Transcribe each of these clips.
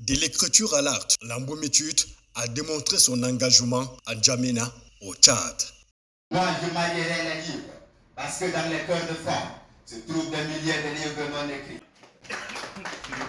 De l'écriture à l'art, l'Amboumitude a démontré son engagement à N'Djamena, au Tchad. Moi, je marierai les livres, parce que dans les cœurs de femmes se trouvent des milliers de livres non écrits.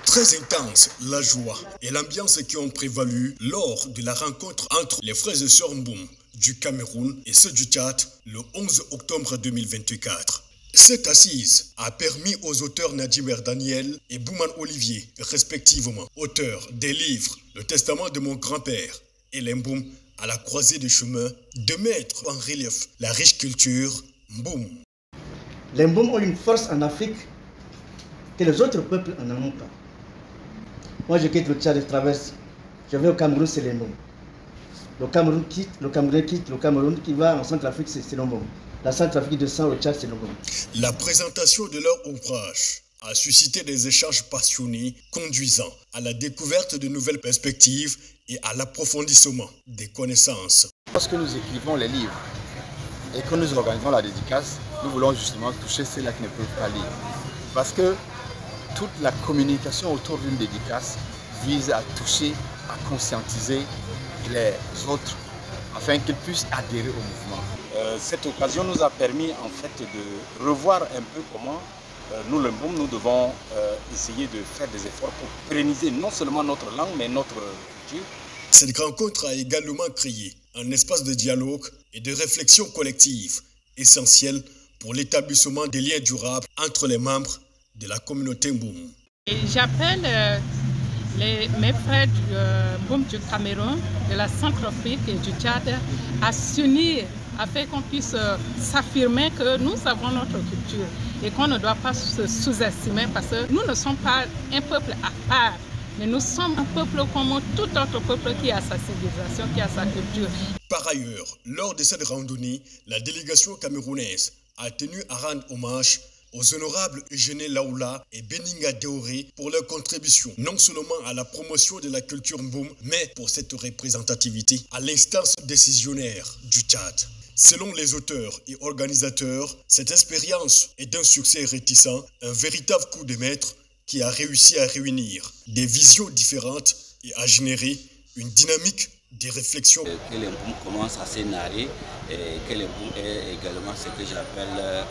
Très intense, la joie et l'ambiance qui ont prévalu lors de la rencontre entre les frères et sœurs Mboum du Cameroun et ceux du Tchad le 11 octobre 2024. Cette assise a permis aux auteurs Nadjimer Daniel et Bouman Olivier, respectivement, auteurs des livres Le Testament de mon grand-père et les Mboum à la croisée des chemins, de mettre en relief la riche culture Mboum. Les Mboum ont une force en Afrique que les autres peuples n'en ont pas. Moi, je quitte le Tchad, je traverse, je vais au Cameroun, c'est les Mboum. Le Cameroun quitte, le Camerounais quitte, le Cameroun qui va en Centrafrique, c'est le Mboum. La Centrafrique descend au Tchad, c'est le Mboum. La présentation de leur ouvrage a suscité des échanges passionnés conduisant à la découverte de nouvelles perspectives et à l'approfondissement des connaissances. Lorsque nous écrivons les livres et que nous organisons la dédicace, nous voulons justement toucher ceux-là qui ne peuvent pas lire. Parce que toute la communication autour d'une dédicace vise à toucher, à conscientiser les autres afin qu'ils puissent adhérer au mouvement. Cette occasion nous a permis en fait de revoir un peu comment nous, le Mboum, nous devons essayer de faire des efforts pour pérenniser non seulement notre langue mais notre culture. Cette rencontre a également créé un espace de dialogue et de réflexion collective essentiel pour l'établissement des liens durables entre les membres de la communauté Mboum. J'appelle mes frères du Mboum du Cameroun, de la Centrafrique et du Tchad à s'unir afin qu'on puisse s'affirmer que nous avons notre culture et qu'on ne doit pas se sous-estimer parce que nous ne sommes pas un peuple à part, mais nous sommes un peuple comme tout autre peuple qui a sa civilisation, qui a sa culture. Par ailleurs, lors de cette randonnée, la délégation camerounaise a tenu à rendre hommage aux honorables Eugénie Laoula et Beninga Deoré pour leur contribution, non seulement à la promotion de la culture Mboum, mais pour cette représentativité à l'instance décisionnaire du Tchad. Selon les auteurs et organisateurs, cette expérience est d'un succès réticent, un véritable coup de maître qui a réussi à réunir des visions différentes et à générer une dynamique de réflexion. Que les Mboum commencent à se narrer et que les Mboum est également ce que j'appelle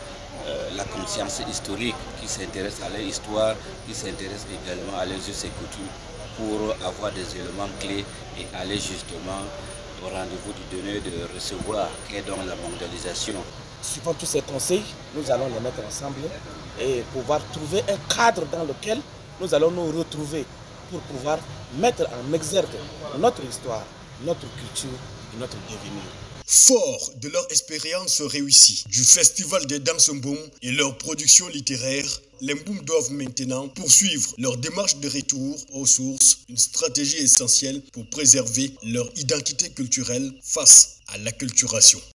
la conscience historique, qui s'intéresse à leur histoire, qui s'intéresse également à leurs us et coutumes pour avoir des éléments clés et aller justement au rendez-vous du donneur de recevoir, qui est donc la mondialisation. Suivant tous ces conseils, nous allons les mettre ensemble et pouvoir trouver un cadre dans lequel nous allons nous retrouver pour pouvoir mettre en exergue notre histoire, notre culture et notre devenir. Fort de leur expérience réussie du Festival des danses Mboum et leur production littéraire, les Mboum doivent maintenant poursuivre leur démarche de retour aux sources, une stratégie essentielle pour préserver leur identité culturelle face à l'acculturation.